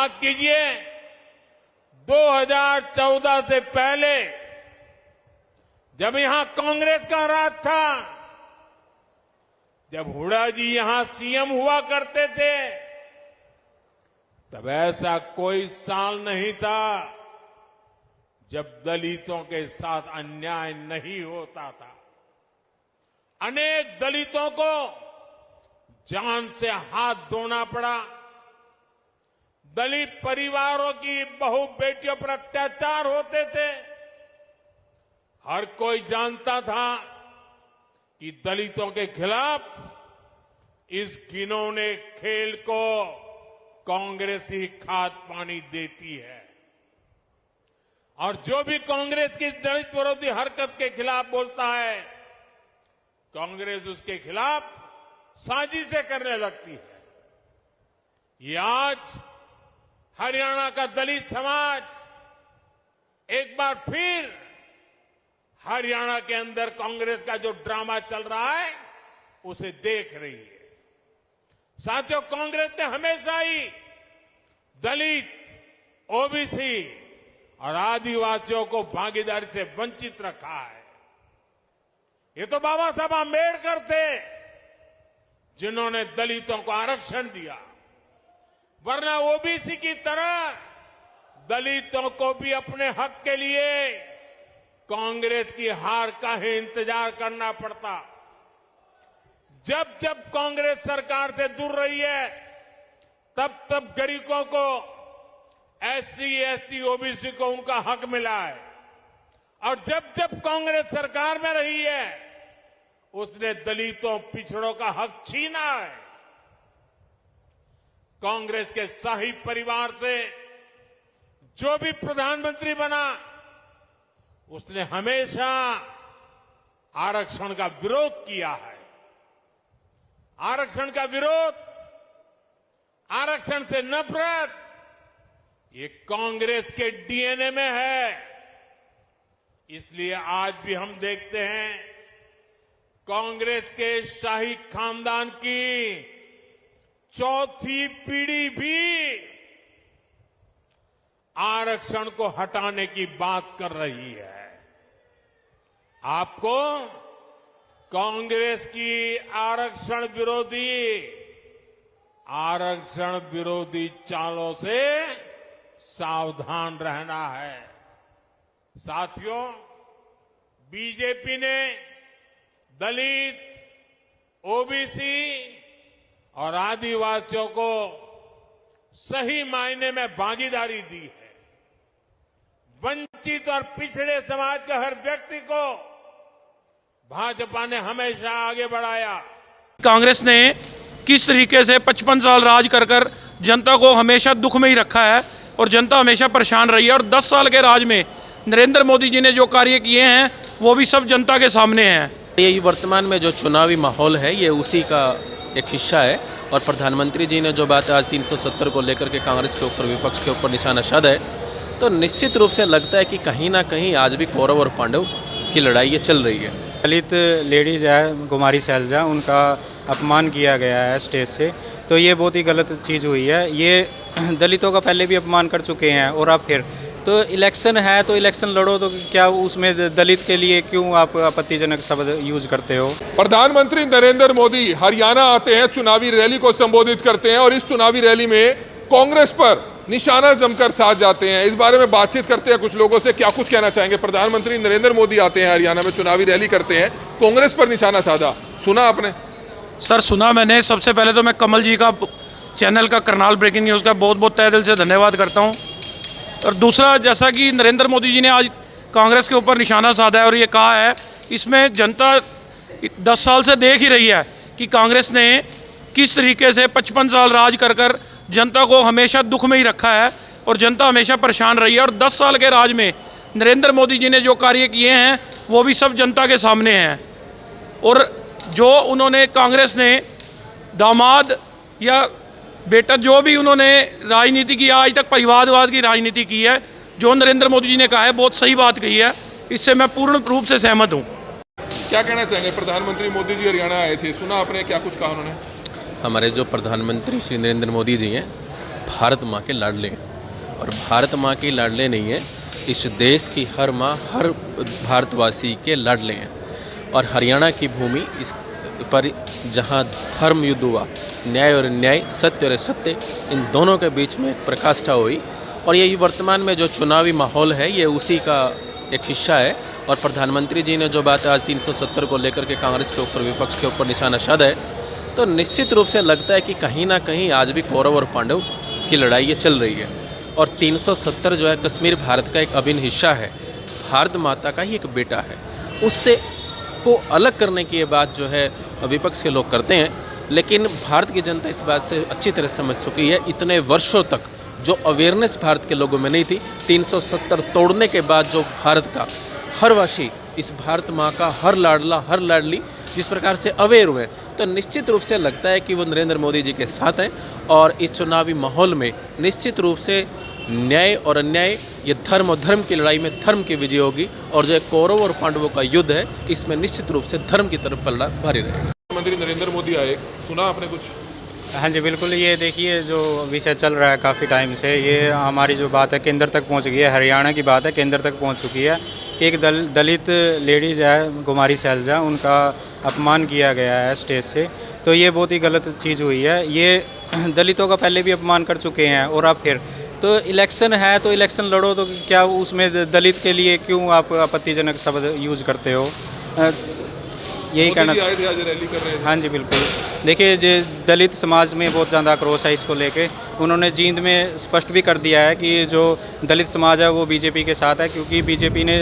याद कीजिए 2014 से पहले जब यहां कांग्रेस का राज था, जब हुड्डा जी यहां सीएम हुआ करते थे, तब ऐसा कोई साल नहीं था जब दलितों के साथ अन्याय नहीं होता था। अनेक दलितों को जान से हाथ धोना पड़ा। दलित परिवारों की बहु बेटियों पर अत्याचार होते थे। हर कोई जानता था कि दलितों के खिलाफ इस घिनौने खेल को कांग्रेस ही खाद पानी देती है, और जो भी कांग्रेस की दलित विरोधी हरकत के खिलाफ बोलता है, कांग्रेस उसके खिलाफ साजिशें करने लगती है। ये आज हरियाणा का दलित समाज एक बार फिर हरियाणा के अंदर कांग्रेस का जो ड्रामा चल रहा है उसे देख रही है। साथियों, कांग्रेस ने हमेशा ही दलित, ओबीसी और आदिवासियों को भागीदारी से वंचित रखा है। ये तो बाबा साहब आंबेडकर थे जिन्होंने दलितों को आरक्षण दिया, वरना ओबीसी की तरह दलितों को भी अपने हक के लिए कांग्रेस की हार का ही इंतजार करना पड़ता। जब जब कांग्रेस सरकार से दूर रही है, तब तब गरीबों को, एससी, एसटी, ओबीसी को उनका हक मिला है, और जब जब कांग्रेस सरकार में रही है, उसने दलितों, पिछड़ों का हक छीना है। कांग्रेस के शाही परिवार से जो भी प्रधानमंत्री बना, उसने हमेशा आरक्षण का विरोध किया है। आरक्षण का विरोध, आरक्षण से नफरत, ये कांग्रेस के डीएनए में है। इसलिए आज भी हम देखते हैं कांग्रेस के शाही खानदान की चौथी पीढ़ी भी आरक्षण को हटाने की बात कर रही है। आपको कांग्रेस की आरक्षण विरोधी चालों से सावधान रहना है। साथियों, बीजेपी ने दलित, ओबीसी और आदिवासियों को सही मायने में भागीदारी दी है। वंचित और पिछड़े समाज के हर व्यक्ति को भाजपा ने हमेशा आगे बढ़ाया। कांग्रेस ने किस तरीके से 55 साल राज कर जनता को हमेशा दुख में ही रखा है और जनता हमेशा परेशान रही है, और 10 साल के राज में नरेंद्र मोदी जी ने जो कार्य किए हैं वो भी सब जनता के सामने हैं। ये वर्तमान में जो चुनावी माहौल है ये उसी का एक हिस्सा है, और प्रधानमंत्री जी ने जो बात आज 370 को लेकर के कांग्रेस के ऊपर, विपक्ष के ऊपर निशाना साधा है, तो निश्चित रूप से लगता है कि कहीं ना कहीं आज भी कौरव और पांडव की लड़ाई ये चल रही है। दलित लेडीज है कुमारी शैलजा, उनका अपमान किया गया है स्टेज से, तो ये बहुत ही गलत चीज़ हुई है। ये दलितों का पहले भी अपमान कर चुके हैं, और अब फिर तो इलेक्शन है तो इलेक्शन लड़ो, तो क्या उसमें दलित के लिए क्यों आप आपत्तिजनक शब्द यूज करते हो? प्रधानमंत्री नरेंद्र मोदी हरियाणा आते हैं, चुनावी रैली को संबोधित करते हैं, और इस चुनावी रैली में कांग्रेस पर निशाना जमकर साध जाते हैं। इस बारे में बातचीत करते हैं कुछ लोगों से। क्या कुछ कहना चाहेंगे? प्रधानमंत्री नरेंद्र मोदी आते हैं हरियाणा में, चुनावी रैली करते हैं, कांग्रेस पर निशाना साधा, सुना आपने? सर, सुना मैंने। सबसे पहले तो मैं कमल जी का, चैनल का, करनाल ब्रेकिंग न्यूज़ का बहुत बहुत तहे दिल से धन्यवाद करता हूँ। और दूसरा, जैसा कि नरेंद्र मोदी जी ने आज कांग्रेस के ऊपर निशाना साधा है और ये कहा है, इसमें जनता 10 साल से देख ही रही है कि कांग्रेस ने किस तरीके से 55 साल राज कर जनता को हमेशा दुख में ही रखा है और जनता हमेशा परेशान रही है, और 10 साल के राज में नरेंद्र मोदी जी ने जो कार्य किए हैं वो भी सब जनता के सामने हैं। और जो उन्होंने, कांग्रेस ने दामाद या बेटा, जो भी उन्होंने राजनीति की, आज तक परिवारवाद की राजनीति की है, जो नरेंद्र मोदी जी ने कहा है, बहुत सही बात कही है, इससे मैं पूर्ण रूप से सहमत हूँ। क्या कहना चाहेंगे? प्रधानमंत्री मोदी जी हरियाणा आए थे, सुना आपने? क्या कुछ कहा उन्होंने? हमारे जो प्रधानमंत्री श्री नरेंद्र मोदी जी हैं, भारत माँ के लाडले हैं। और भारत माँ के लाडले नहीं है, इस देश की हर माँ हर भारतवासी के लाडले हैं। और हरियाणा की भूमि इस पर जहाँ धर्म युद्ध हुआ, न्याय और अन्याय, सत्य और असत्य, इन दोनों के बीच में एक प्रकाष्ठा हुई। और यही वर्तमान में जो चुनावी माहौल है ये उसी का एक हिस्सा है। और प्रधानमंत्री जी ने जो बात आज 370 को लेकर के कांग्रेस के ऊपर, विपक्ष के ऊपर निशाना साधा है, तो निश्चित रूप से लगता है कि कहीं ना कहीं आज भी कौरव और पांडव की लड़ाई ये चल रही है। और 370 जो है कश्मीर भारत का एक अभिन्न हिस्सा है, भारत माता का ही एक बेटा है। उससे को अलग करने की ये बात जो है विपक्ष के लोग करते हैं, लेकिन भारत की जनता इस बात से अच्छी तरह समझ चुकी है। इतने वर्षों तक जो अवेयरनेस भारत के लोगों में नहीं थी, 370 तोड़ने के बाद जो भारत का हर वासी, इस भारत माँ का हर लाडला हर लाडली जिस प्रकार से अवेयर हुए, तो निश्चित रूप से लगता है कि वो नरेंद्र मोदी जी के साथ हैं। और इस चुनावी माहौल में निश्चित रूप से न्याय और अन्याय, ये धर्म और धर्म की लड़ाई में धर्म की विजय होगी। और जो कौरव और पांडवों का युद्ध है, इसमें निश्चित रूप से धर्म की तरफ पलड़ा भारी रहेगा। प्रधानमंत्री नरेंद्र मोदी आए, सुना आपने कुछ? हाँ जी बिल्कुल, ये देखिए जो विषय चल रहा है काफ़ी टाइम से, ये हमारी जो बात है केंद्र तक पहुंच गई है, हरियाणा की बात है केंद्र तक पहुंच चुकी है। एक दलित लेडीज़ है कुमारी सैलजा, उनका अपमान किया गया है स्टेज से, तो ये बहुत ही गलत चीज़ हुई है। ये दलितों का पहले भी अपमान कर चुके हैं और अब फिर तो इलेक्शन है तो इलेक्शन लड़ो, तो क्या उसमें दलित के लिए क्यों आप आपत्तिजनक शब्द यूज करते हो? यही कहना आए थे, आज रैली कर रहे थे। हाँ जी बिल्कुल, देखिए जो दलित समाज में बहुत ज़्यादा आक्रोश है इसको लेके। उन्होंने जींद में स्पष्ट भी कर दिया है कि जो दलित समाज है वो बीजेपी के साथ है, क्योंकि बीजेपी ने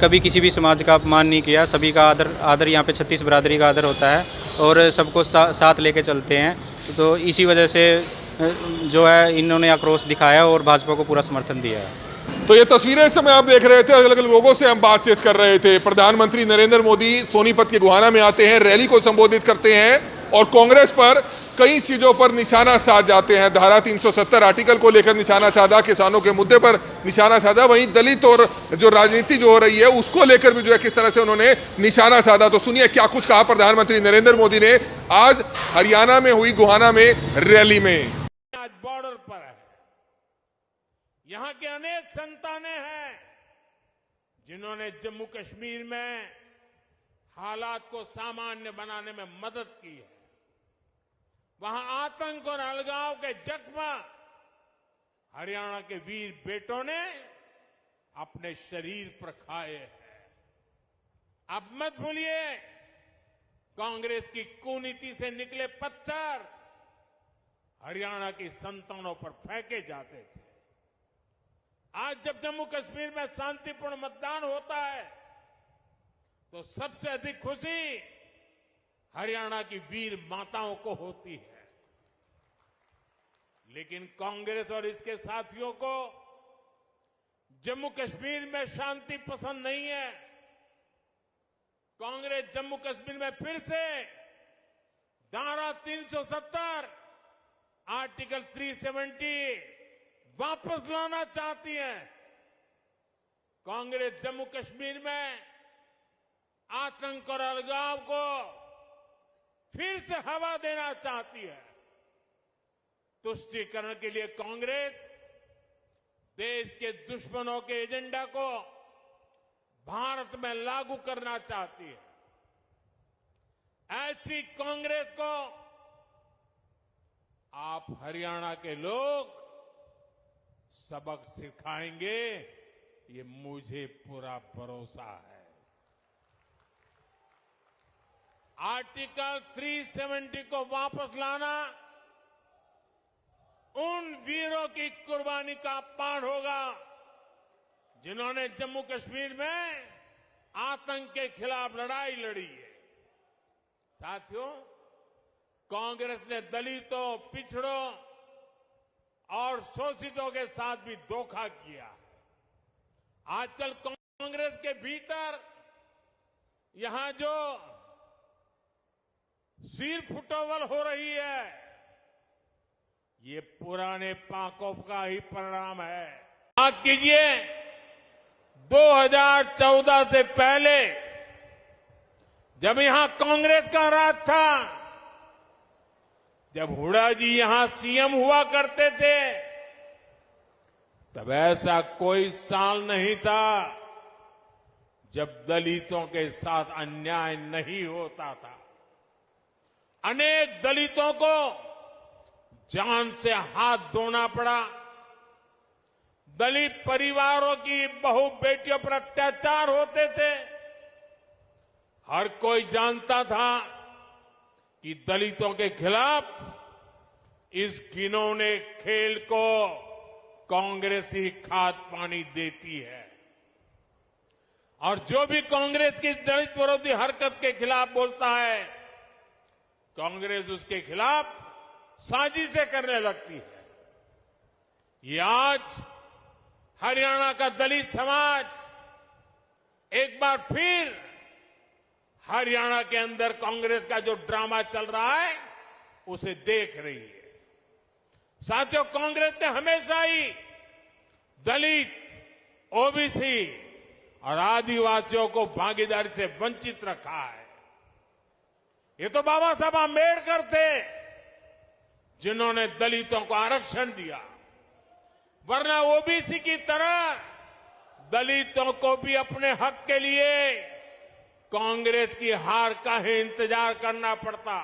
कभी किसी भी समाज का अपमान नहीं किया। सभी का आदर यहाँ पे 36 बिरादरी का आदर होता है और सबको साथ लेके चलते हैं। तो इसी वजह से जो है इन्होंने आक्रोश दिखाया और भाजपा को पूरा समर्थन दिया है। तो ये तस्वीरें इस समय आप देख रहे थे, अलग अलग लोगों से हम बातचीत कर रहे थे। प्रधानमंत्री नरेंद्र मोदी सोनीपत के गुहाना में आते हैं, रैली को संबोधित करते हैं और कांग्रेस पर कई चीजों पर निशाना साध जाते हैं। धारा 370 आर्टिकल को लेकर निशाना साधा, किसानों के मुद्दे पर निशाना साधा, वहीं दलित और जो राजनीति जो हो रही है उसको लेकर भी जो है किस तरह से उन्होंने निशाना साधा। तो सुनिए क्या कुछ कहा प्रधानमंत्री नरेंद्र मोदी ने आज हरियाणा में हुई गुहाना में रैली में। आज बॉर्डर पर है, यहां के अनेक संतानें हैं जिन्होंने जम्मू कश्मीर में हालात को सामान्य बनाने में मदद की है। वहां आतंक और अलगाव के जख्म हरियाणा के वीर बेटों ने अपने शरीर पर खाए हैं। अब मत भूलिए, कांग्रेस की कुनीति से निकले पत्थर हरियाणा की संतानों पर फेंके जाते थे। आज जब जम्मू कश्मीर में शांतिपूर्ण मतदान होता है तो सबसे अधिक खुशी हरियाणा की वीर माताओं को होती है। लेकिन कांग्रेस और इसके साथियों को जम्मू कश्मीर में शांति पसंद नहीं है। कांग्रेस जम्मू कश्मीर में फिर से धारा 370, आर्टिकल 370 वापस लाना चाहती है। कांग्रेस जम्मू कश्मीर में आतंक और अलगाव को फिर से हवा देना चाहती है। तुष्टीकरण के लिए कांग्रेस देश के दुश्मनों के एजेंडा को भारत में लागू करना चाहती है। ऐसी कांग्रेस को आप हरियाणा के लोग सबक सिखाएंगे, ये मुझे पूरा भरोसा है। आर्टिकल 370 को वापस लाना उन वीरों की कुर्बानी का अपमान होगा जिन्होंने जम्मू कश्मीर में आतंक के खिलाफ लड़ाई लड़ी है। साथियों, कांग्रेस ने दलितों, पिछड़ों और शोषितों के साथ भी धोखा किया। आजकल कांग्रेस के भीतर यहां जो सिर फुटोवल हो रही है, ये पुराने पाकों का ही परिणाम है। याद कीजिए, 2014 से पहले जब यहां कांग्रेस का राज था, जब हुड्डा जी यहां सीएम हुआ करते थे, तब ऐसा कोई साल नहीं था जब दलितों के साथ अन्याय नहीं होता था। अनेक दलितों को जान से हाथ धोना पड़ा। दलित परिवारों की बहु बेटियों पर अत्याचार होते थे। हर कोई जानता था कि दलितों के खिलाफ इस घिनौने खेल को कांग्रेस ही खाद पानी देती है। और जो भी कांग्रेस की दलित विरोधी हरकत के खिलाफ बोलता है, कांग्रेस उसके खिलाफ साजिशें करने लगती है। ये आज हरियाणा का दलित समाज एक बार फिर हरियाणा के अंदर कांग्रेस का जो ड्रामा चल रहा है उसे देख रही है। साथियों, कांग्रेस ने हमेशा ही दलित, ओबीसी और आदिवासियों को भागीदारी से वंचित रखा है। ये तो बाबा साहब आंबेडकर थे जिन्होंने दलितों को आरक्षण दिया, वरना ओबीसी की तरह दलितों को भी अपने हक के लिए कांग्रेस की हार का ही इंतजार करना पड़ता।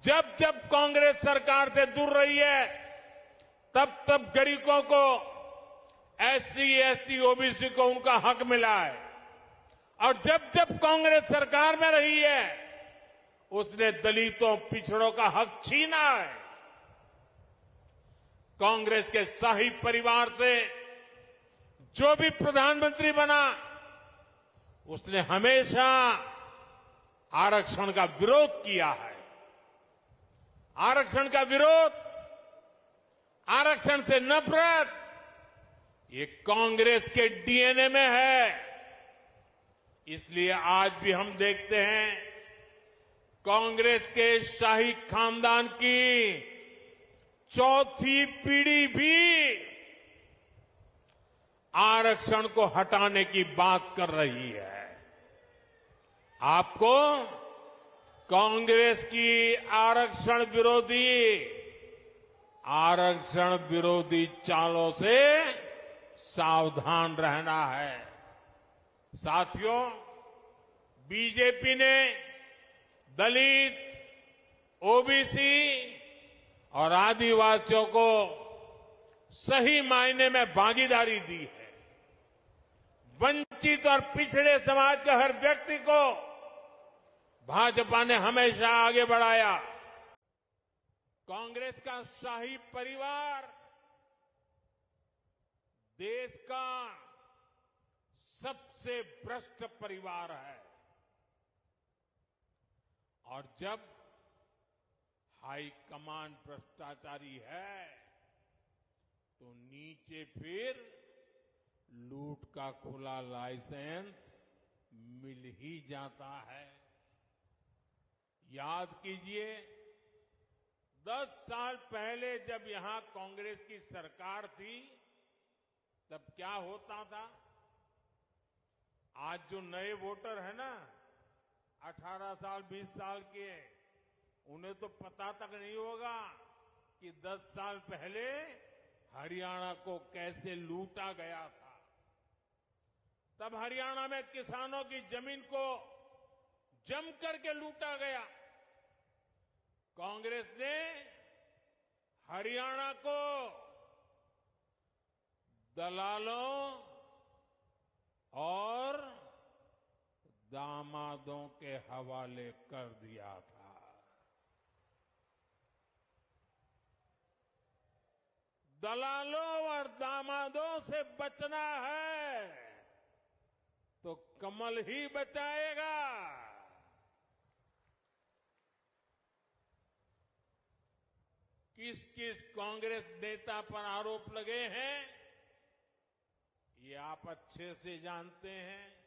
जब जब कांग्रेस सरकार से दूर रही है, तब तब गरीबों को, एससी, एसटी, ओबीसी को उनका हक मिला है। और जब जब कांग्रेस सरकार में रही है, उसने दलितों, पिछड़ों का हक छीना है। कांग्रेस के शाही परिवार से जो भी प्रधानमंत्री बना, उसने हमेशा आरक्षण का विरोध किया है। आरक्षण का विरोध, आरक्षण से नफरत, ये कांग्रेस के डीएनए में है। इसलिए आज भी हम देखते हैं कांग्रेस के शाही खानदान की चौथी पीढ़ी भी आरक्षण को हटाने की बात कर रही है। आपको कांग्रेस की आरक्षण विरोधी चालों से सावधान रहना है। साथियों, बीजेपी ने दलित, ओबीसी और आदिवासियों को सही मायने में भागीदारी दी है। वंचित और पिछड़े समाज के हर व्यक्ति को भाजपा ने हमेशा आगे बढ़ाया। कांग्रेस का शाही परिवार देश का सबसे भ्रष्ट परिवार है। और जब हाईकमान भ्रष्टाचारी है, तो नीचे फिर लूट का खुला लाइसेंस मिल ही जाता है। याद कीजिए, 10 साल पहले जब यहां कांग्रेस की सरकार थी, तब क्या होता था। आज जो नए वोटर है ना, 18 साल 20 साल के, उन्हें तो पता तक नहीं होगा कि 10 साल पहले हरियाणा को कैसे लूटा गया था। तब हरियाणा में किसानों की जमीन को जम करके लूटा गया। कांग्रेस ने हरियाणा को दलालों और दामादों के हवाले कर दिया था। दलालों और दामादों से बचना है तो कमल ही बचाएगा। किस किस कांग्रेस नेता पर आरोप लगे हैं, ये आप अच्छे से जानते हैं।